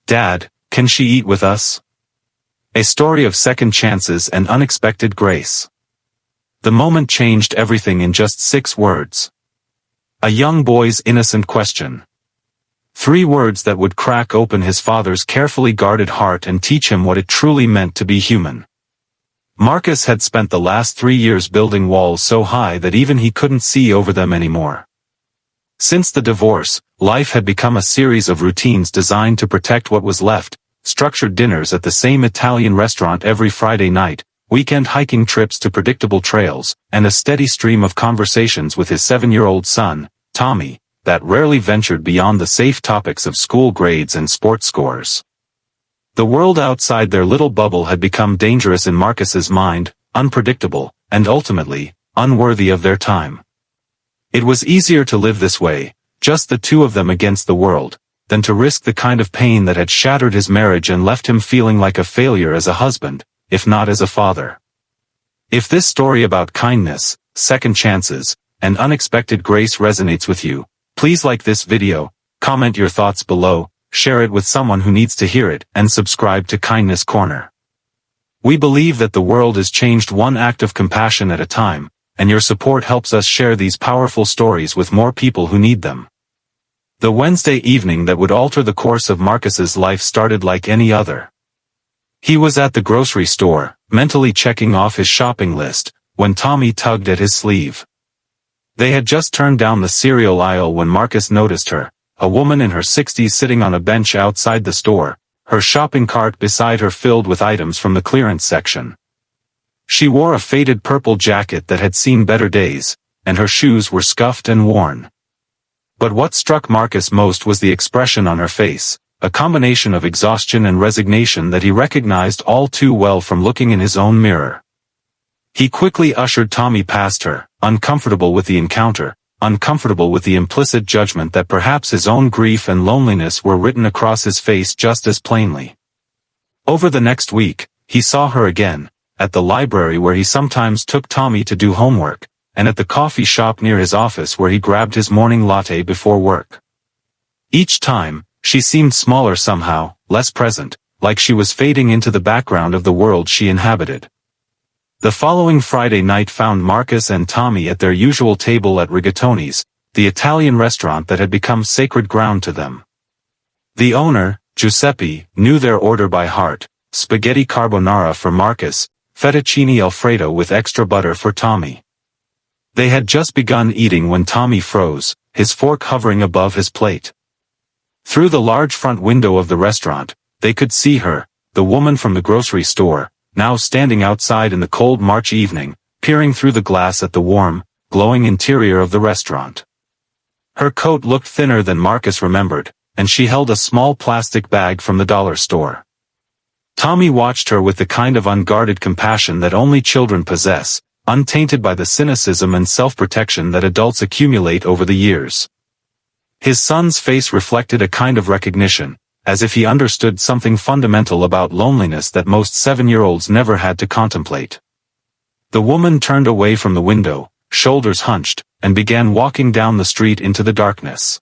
Dad, can she eat with us? A story of second chances and unexpected grace. The moment changed everything in just 6 words. A young boy's innocent question. 3 words that would crack open his father's carefully guarded heart and teach him what it truly meant to be human. Marcus had spent the last 3 years building walls so high that even he couldn't see over them anymore. Since the divorce, life had become a series of routines designed to protect what was left: structured dinners at the same Italian restaurant every Friday night, weekend hiking trips to predictable trails, and a steady stream of conversations with his 7-year-old son, Tommy, that rarely ventured beyond the safe topics of school grades and sports scores. The world outside their little bubble had become dangerous in Marcus's mind, unpredictable, and ultimately, unworthy of their time. It was easier to live this way, just the two of them against the world, than to risk the kind of pain that had shattered his marriage and left him feeling like a failure as a husband, if not as a father. If this story about kindness, second chances, and unexpected grace resonates with you, please like this video, comment your thoughts below, share it with someone who needs to hear it, and subscribe to Kindness Corner. We believe that the world is changed one act of compassion at a time, and your support helps us share these powerful stories with more people who need them. The Wednesday evening that would alter the course of Marcus's life started like any other. He was at the grocery store, mentally checking off his shopping list, when Tommy tugged at his sleeve. They had just turned down the cereal aisle when Marcus noticed her, a woman in her 60s sitting on a bench outside the store, her shopping cart beside her filled with items from the clearance section. She wore a faded purple jacket that had seen better days, and her shoes were scuffed and worn. But what struck Marcus most was the expression on her face, a combination of exhaustion and resignation that he recognized all too well from looking in his own mirror. He quickly ushered Tommy past her, uncomfortable with the encounter, uncomfortable with the implicit judgment that perhaps his own grief and loneliness were written across his face just as plainly. Over the next week, he saw her again, at the library where he sometimes took Tommy to do homework, and at the coffee shop near his office where he grabbed his morning latte before work. Each time, she seemed smaller somehow, less present, like she was fading into the background of the world she inhabited. The following Friday night found Marcus and Tommy at their usual table at Rigatoni's, the Italian restaurant that had become sacred ground to them. The owner, Giuseppe, knew their order by heart: spaghetti carbonara for Marcus, fettuccine alfredo with extra butter for Tommy. They had just begun eating when Tommy froze, his fork hovering above his plate. Through the large front window of the restaurant, they could see her, the woman from the grocery store, now standing outside in the cold March evening, peering through the glass at the warm, glowing interior of the restaurant. Her coat looked thinner than Marcus remembered, and she held a small plastic bag from the dollar store. Tommy watched her with the kind of unguarded compassion that only children possess, untainted by the cynicism and self-protection that adults accumulate over the years. His son's face reflected a kind of recognition, as if he understood something fundamental about loneliness that most 7-year-olds never had to contemplate. The woman turned away from the window, shoulders hunched, and began walking down the street into the darkness.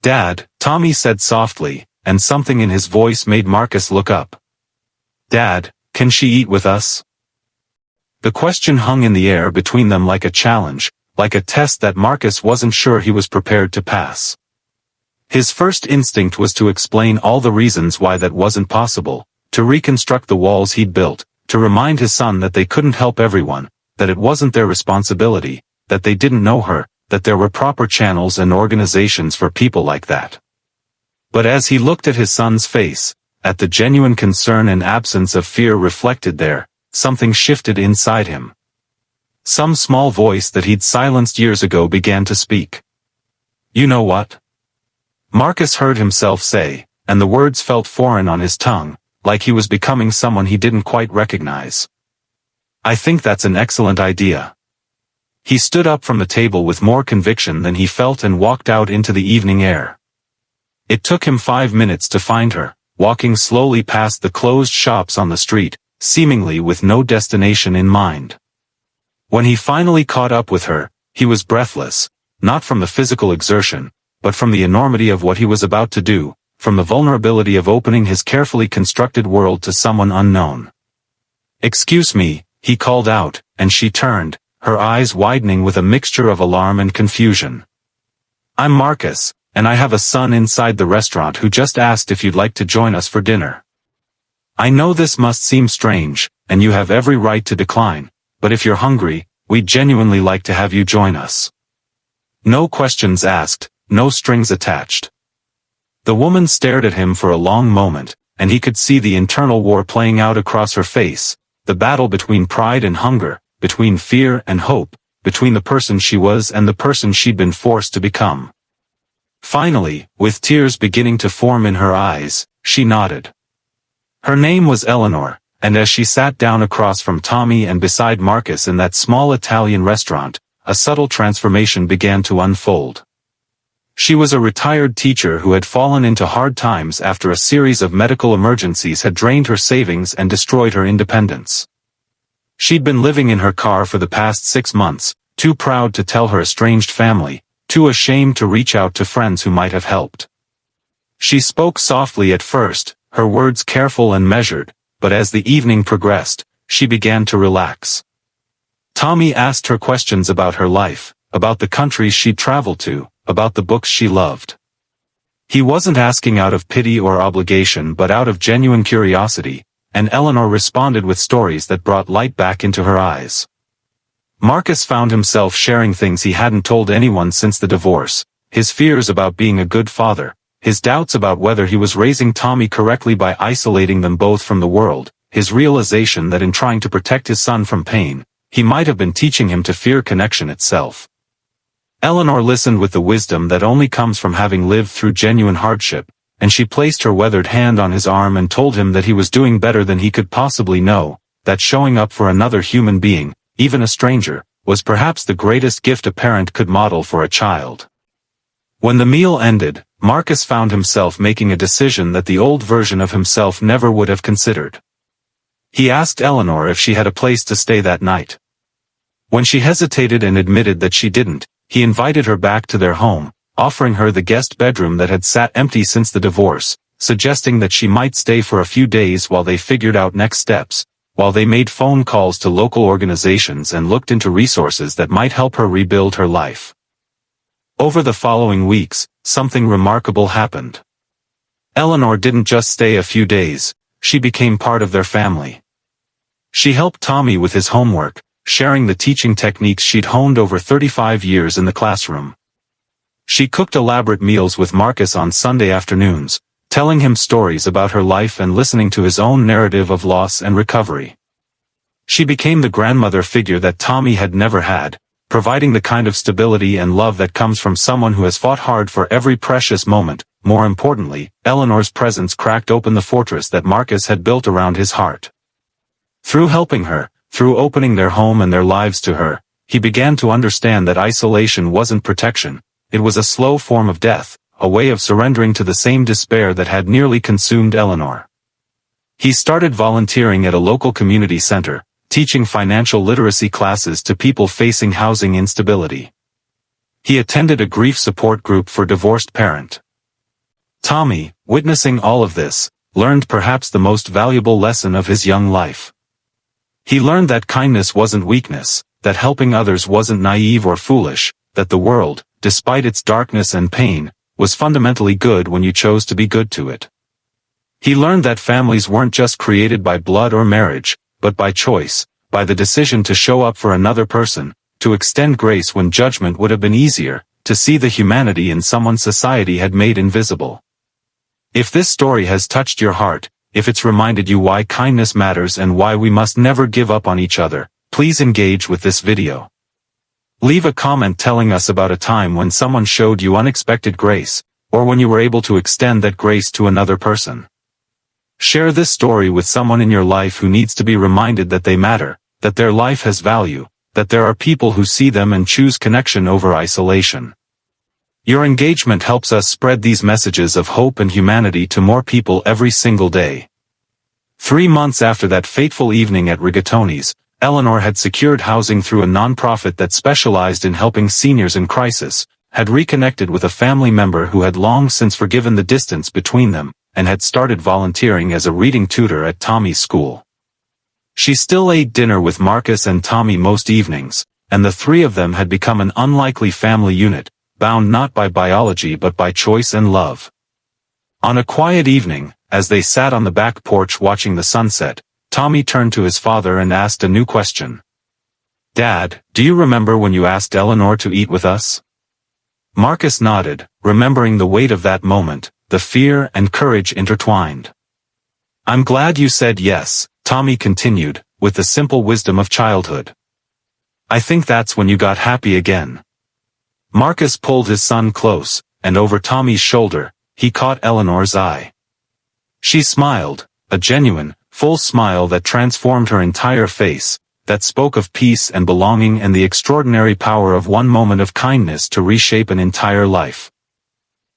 "Dad," Tommy said softly, and something in his voice made Marcus look up. "Dad, can she eat with us?" The question hung in the air between them like a challenge, like a test that Marcus wasn't sure he was prepared to pass. His first instinct was to explain all the reasons why that wasn't possible, to reconstruct the walls he'd built, to remind his son that they couldn't help everyone, that it wasn't their responsibility, that they didn't know her, that there were proper channels and organizations for people like that. But as he looked at his son's face, at the genuine concern and absence of fear reflected there, something shifted inside him. Some small voice that he'd silenced years ago began to speak. "You know what?" Marcus heard himself say, and the words felt foreign on his tongue, like he was becoming someone he didn't quite recognize. "I think that's an excellent idea." He stood up from the table with more conviction than he felt and walked out into the evening air. It took him 5 minutes to find her, walking slowly past the closed shops on the street, seemingly with no destination in mind. When he finally caught up with her, he was breathless, not from the physical exertion, but from the enormity of what he was about to do, from the vulnerability of opening his carefully constructed world to someone unknown. "Excuse me," he called out, and she turned, her eyes widening with a mixture of alarm and confusion. "I'm Marcus, and I have a son inside the restaurant who just asked if you'd like to join us for dinner. I know this must seem strange, and you have every right to decline, but if you're hungry, we'd genuinely like to have you join us." No questions asked, no strings attached. The woman stared at him for a long moment, and he could see the internal war playing out across her face, the battle between pride and hunger, between fear and hope, between the person she was and the person she'd been forced to become. Finally, with tears beginning to form in her eyes, she nodded. Her name was Eleanor, and as she sat down across from Tommy and beside Marcus in that small Italian restaurant, a subtle transformation began to unfold. She was a retired teacher who had fallen into hard times after a series of medical emergencies had drained her savings and destroyed her independence. She'd been living in her car for the past 6 months, too proud to tell her estranged family, too ashamed to reach out to friends who might have helped. She spoke softly at first, her words careful and measured, but as the evening progressed, she began to relax. Tommy asked her questions about her life, about the countries she'd traveled to, about the books she loved. He wasn't asking out of pity or obligation but out of genuine curiosity, and Eleanor responded with stories that brought light back into her eyes. Marcus found himself sharing things he hadn't told anyone since the divorce, his fears about being a good father, his doubts about whether he was raising Tommy correctly by isolating them both from the world, his realization that in trying to protect his son from pain, he might have been teaching him to fear connection itself. Eleanor listened with the wisdom that only comes from having lived through genuine hardship, and she placed her weathered hand on his arm and told him that he was doing better than he could possibly know, that showing up for another human being, even a stranger, was perhaps the greatest gift a parent could model for a child. When the meal ended, Marcus found himself making a decision that the old version of himself never would have considered. He asked Eleanor if she had a place to stay that night. When she hesitated and admitted that she didn't, he invited her back to their home, offering her the guest bedroom that had sat empty since the divorce, suggesting that she might stay for a few days while they figured out next steps, while they made phone calls to local organizations and looked into resources that might help her rebuild her life. Over the following weeks, something remarkable happened. Eleanor didn't just stay a few days, she became part of their family. She helped Tommy with his homework, sharing the teaching techniques she'd honed over 35 years in the classroom. She cooked elaborate meals with Marcus on Sunday afternoons, telling him stories about her life and listening to his own narrative of loss and recovery. She became the grandmother figure that Tommy had never had, providing the kind of stability and love that comes from someone who has fought hard for every precious moment. More importantly, Eleanor's presence cracked open the fortress that Marcus had built around his heart. Through helping her, through opening their home and their lives to her, he began to understand that isolation wasn't protection, it was a slow form of death, a way of surrendering to the same despair that had nearly consumed Eleanor. He started volunteering at a local community center, teaching financial literacy classes to people facing housing instability. He attended a grief support group for divorced parents. Tommy, witnessing all of this, learned perhaps the most valuable lesson of his young life. He learned that kindness wasn't weakness, that helping others wasn't naive or foolish, that the world, despite its darkness and pain, was fundamentally good when you chose to be good to it. He learned that families weren't just created by blood or marriage, but by choice, by the decision to show up for another person, to extend grace when judgment would have been easier, to see the humanity in someone society had made invisible. If this story has touched your heart, if it's reminded you why kindness matters and why we must never give up on each other, please engage with this video. Leave a comment telling us about a time when someone showed you unexpected grace, or when you were able to extend that grace to another person. Share this story with someone in your life who needs to be reminded that they matter, that their life has value, that there are people who see them and choose connection over isolation. Your engagement helps us spread these messages of hope and humanity to more people every single day. 3 months after that fateful evening at Rigatoni's, Eleanor had secured housing through a nonprofit that specialized in helping seniors in crisis, had reconnected with a family member who had long since forgiven the distance between them, and had started volunteering as a reading tutor at Tommy's school. She still ate dinner with Marcus and Tommy most evenings, and the three of them had become an unlikely family unit, bound not by biology but by choice and love. On a quiet evening, as they sat on the back porch watching the sunset, Tommy turned to his father and asked a new question. "Dad, do you remember when you asked Eleanor to eat with us?" Marcus nodded, remembering the weight of that moment, the fear and courage intertwined. "I'm glad you said yes," Tommy continued, with the simple wisdom of childhood. "I think that's when you got happy again." Marcus pulled his son close, and over Tommy's shoulder, he caught Eleanor's eye. She smiled, a genuine, full smile that transformed her entire face, that spoke of peace and belonging and the extraordinary power of one moment of kindness to reshape an entire life.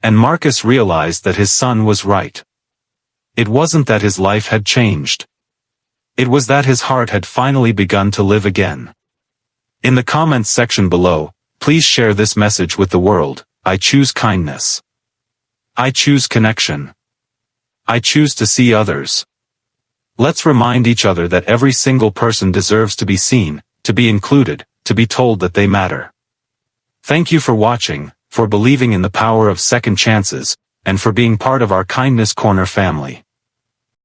And Marcus realized that his son was right. It wasn't that his life had changed. It was that his heart had finally begun to live again. In the comments section below, please share this message with the world. I choose kindness. I choose connection. I choose to see others. Let's remind each other that every single person deserves to be seen, to be included, to be told that they matter. Thank you for watching, for believing in the power of second chances, and for being part of our Kindness Corner family.